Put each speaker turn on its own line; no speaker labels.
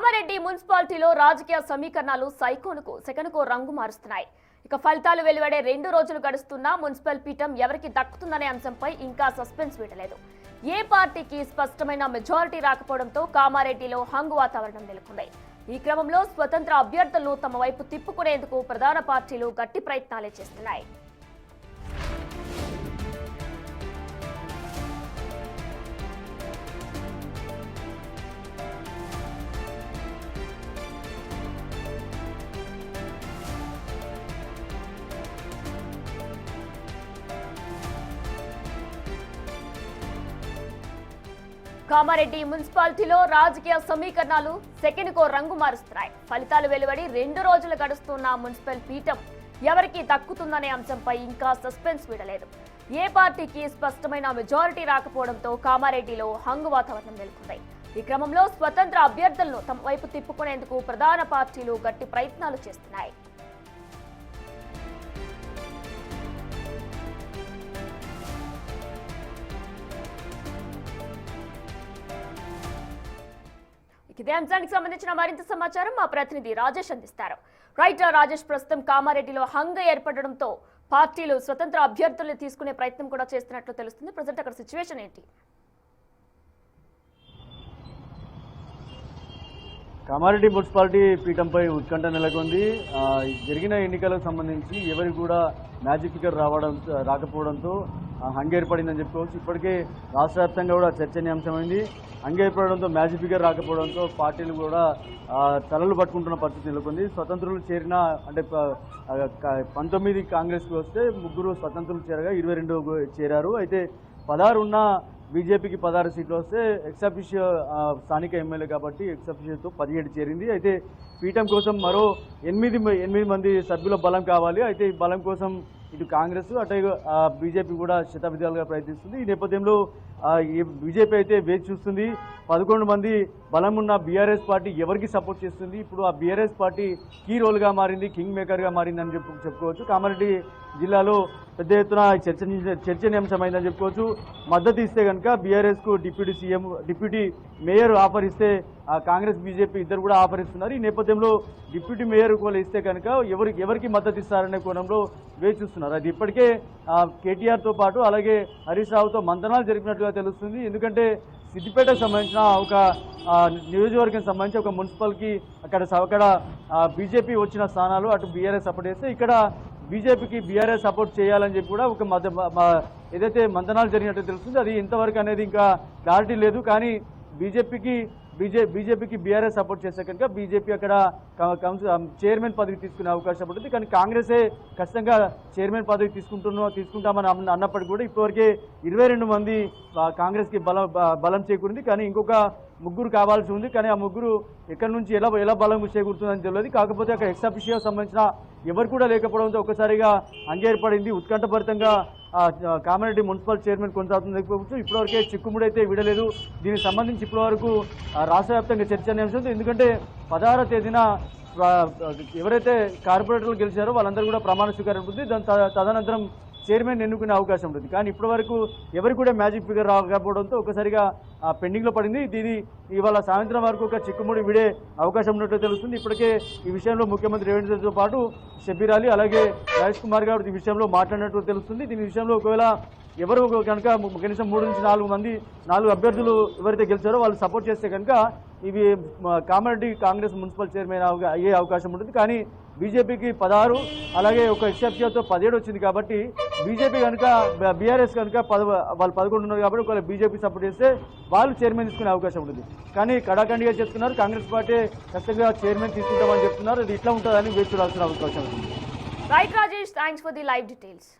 కామారెడ్డి మున్సిపాలిటీలో రాజకీయ సమీకరణాలు సెకనుకు రంగు మారుస్తున్నాయి. ఇక ఫలితాలు వెలువడే 2 రోజులు గడుస్తున్నా మున్సిపల్ పీఠం ఎవరికి దక్కుతుందనే అంశంపై ఇంకా సస్పెన్స్ వీడలేదు. ఏ పార్టీకి స్పష్టమైన మెజారిటీ రాకపోవడంతో కామారెడ్డిలో హంగు వాతావరణం నెలకొంది. ఈ క్రమంలో స్వతంత్ర అభ్యర్థులను తమ వైపు తిప్పుకునేందుకు ప్రధాన పార్టీలు గట్టి ప్రయత్నాలే చేస్తున్నాయి. కామారెడ్డి మున్సిపాలిటీలో రాజకీయ సమీకరణాలు సెకనుకో రంగు మారుస్తున్నాయి. ఫలితాలు వెలువడి 2 రోజులు గడుస్తున్న మున్సిపల్ పీఠం ఎవరికి దక్కుతుందనే అంశంపై ఇంకా సస్పెన్స్ వీడలేదు. ఏ పార్టీకి స్పష్టమైన మెజారిటీ రాకపోవడంతో కామారెడ్డిలో హంగు వాతావరణం నెలకొంది. ఈ క్రమంలో స్వతంత్ర అభ్యర్థులను తమ వైపు తిప్పుకునేందుకు ప్రధాన పార్టీలు గట్టి ప్రయత్నాలు చేస్తున్నాయి. ఇదే అంశానికి సంబంధించిన మరింత సమాచారం మా ప్రతినిధి రాజేష్ అందిస్తారు. రైట్ రాజేష్, ప్రస్తుతం కామారెడ్డిలో హంగ ఏర్పడడంతో పార్టీలు స్వతంత్ర అభ్యర్థులను తీసుకునే ప్రయత్నం కూడా చేస్తున్నట్లు తెలుస్తుంది. ప్రజెంట్ అక్కడ సిచ్యువేషన్ ఏంటి?
కామారెడ్డి మున్సిపాలిటీ పీఠంపై ఉత్కంఠ నెలకొంది. జరిగిన ఎన్నికలకు సంబంధించి ఎవరికి కూడా మ్యాజిక్ ఫిగర్ రాకపోవడంతో హంగేర్పడిందని చెప్పుకోవచ్చు. ఇప్పటికే రాష్ట్ర వ్యాప్తంగా కూడా చర్చనీయాంశమైంది. హంగేర్పడంతో మ్యాజిక్ ఫిగర్ రాకపోవడంతో పార్టీలు కూడా తలలు పట్టుకుంటున్న పరిస్థితి నెలకొంది. స్వతంత్రులు చేరిన అంటే 19 కాంగ్రెస్కి వస్తే 3 స్వతంత్రులు చేరగా 22 చేరారు. అయితే 16 ఉన్న బీజేపీకి 16 సీట్లు వస్తే ఎక్సఫిషియో స్థానిక ఎమ్మెల్యే కాబట్టి ఎక్సఫిషియోతో 17 చేరింది. అయితే పీఠం కోసం మరో 8 మంది సభ్యుల బలం కావాలి. అయితే ఈ బలం కోసం ఇటు కాంగ్రెస్ అటు బీజేపీ కూడా శతవిధాలుగా ప్రయత్నిస్తుంది. ఈ నేపథ్యంలో బీజేపీ అయితే వేచి చూస్తుంది. 11 మంది బలం ఉన్న బీఆర్ఎస్ పార్టీ ఎవరికి సపోర్ట్ చేస్తుంది? ఇప్పుడు ఆ బీఆర్ఎస్ పార్టీ కీ రోల్గా మారింది, కింగ్ మేకర్గా మారిందని చెప్పుకోవచ్చు. కామారెడ్డి జిల్లాలో పెద్ద ఎత్తున చర్చనీయాంశమైందని చెప్పుకోవచ్చు. మద్దతు ఇస్తే కనుక బీఆర్ఎస్కు డిప్యూటీ మేయర్ ఆఫర్ ఇస్తే కాంగ్రెస్ బీజేపీ ఇద్దరు కూడా ఆఫర్ ఇస్తున్నారు. ఈ నేపథ్యంలో డిప్యూటీ మేయర్ కూడా ఇస్తే కనుక ఎవరికి మద్దతు ఇస్తారనే కోణంలో వేచి చూస్తున్నారు. అది ఇప్పటికే కేటీఆర్తో పాటు అలాగే హరీష్ రావుతో మంతనాలు జరిపినట్లుగా తెలుస్తుంది. ఎందుకంటే సిద్దిపేటకు సంబంధించిన ఒక నియోజకవర్గం సంబంధించి ఒక మున్సిపల్కి అక్కడ బీజేపీ వచ్చిన స్థానాలు అటు బీఆర్ఎస్ సపోర్ట్ చేస్తే ఇక్కడ బీజేపీకి బీఆర్ఎస్ సపోర్ట్ చేయాలని చెప్పి కూడా ఒక ఏదైతే మంతనాలు జరిగినట్టు తెలుస్తుంది. అది ఇంతవరకు అనేది ఇంకా క్లారిటీ లేదు. కానీ బీజేపీకి బీఆర్ఎస్ సపోర్ట్ చేస్తే కనుక బీజేపీ అక్కడ చైర్మన్ పదవి తీసుకునే అవకాశం ఉంటుంది. కానీ కాంగ్రెసే ఖచ్చితంగా చైర్మన్ పదవి తీసుకుంటామని అన్నప్పటికీ కూడా ఇప్పటివరకే 22 మంది కాంగ్రెస్కి బలం చేకూరింది. కానీ ఇంకొక 3 కావాల్సి ఉంది. కానీ ఆ 3 ఎక్కడి నుంచి ఎలా బలం చేకూరుతుందని తెలియదు. కాకపోతే అక్కడ ఎక్సఫిషియో సంబంధించిన ఎవరు కూడా లేకపోవడంతో ఒక్కసారిగా హంగేర్పడింది. ఉత్కంఠభరితంగా కామారెడ్డి మున్సిపల్ చైర్మన్ కొనసాగుతుంది. ఇప్పటివరకే చిక్కుముడైతే విడలేదు. దీనికి సంబంధించి ఇప్పటివరకు రాష్ట్ర వ్యాప్తంగా చర్చనీయాంశం. ఎందుకంటే 16వ తేదీన ఎవరైతే కార్పొరేటర్లు గెలిచారో వాళ్ళందరూ కూడా ప్రమాణ స్వీకారం ఉంటుంది. తదనంతరం చైర్మన్ ఎన్నుకునే అవకాశం ఉంటుంది. కానీ ఇప్పటి వరకు ఎవరు కూడా మ్యాజిక్ ఫిగర్ రాకపోవడంతో ఒకసారిగా పెండింగ్లో పడింది. దీని ఇవాళ సాయంత్రం వరకు ఒక చిక్కుముడి విడే అవకాశం ఉన్నట్టు తెలుస్తుంది. ఇప్పటికే ఈ విషయంలో ముఖ్యమంత్రి రేవంత్ రెడ్డితో పాటు షబీర్ అలీ అలాగే రాజేష్ కుమార్ గారు ఈ విషయంలో మాట్లాడినట్టు తెలుస్తుంది. దీని విషయంలో ఒకవేళ ఎవరు కనుక కనీసం 3 నుంచి 4 మంది 4 అభ్యర్థులు ఎవరైతే గెలిచారో వాళ్ళు సపోర్ట్ చేస్తే కనుక ఇవి కామారెడ్డి కాంగ్రెస్ మున్సిపల్ చైర్మన్ అయ్యే అవకాశం ఉంటుంది. కానీ బీజేపీకి 16 అలాగే ఒక ఎక్సెప్షన్తో 17 వచ్చింది కాబట్టి బీజేపీ కనుక బీఆర్ఎస్ కనుక వాళ్ళు 11 ఉన్నారు కాబట్టి ఒకవేళ బీజేపీ సపోర్ట్ చేస్తే వాళ్ళు చైర్మన్ తీసుకునే అవకాశం ఉంటుంది. కానీ కడాఖండిగా చెప్తున్నారు కాంగ్రెస్ పార్టీ ఖచ్చితంగా చైర్మన్ తీసుకుంటామని చెప్తున్నారు. అది ఇట్లా ఉంటుందని వేచి చూడాల్సిన అవకాశం ఉంటుంది.
Right Rajesh, thanks for the live details.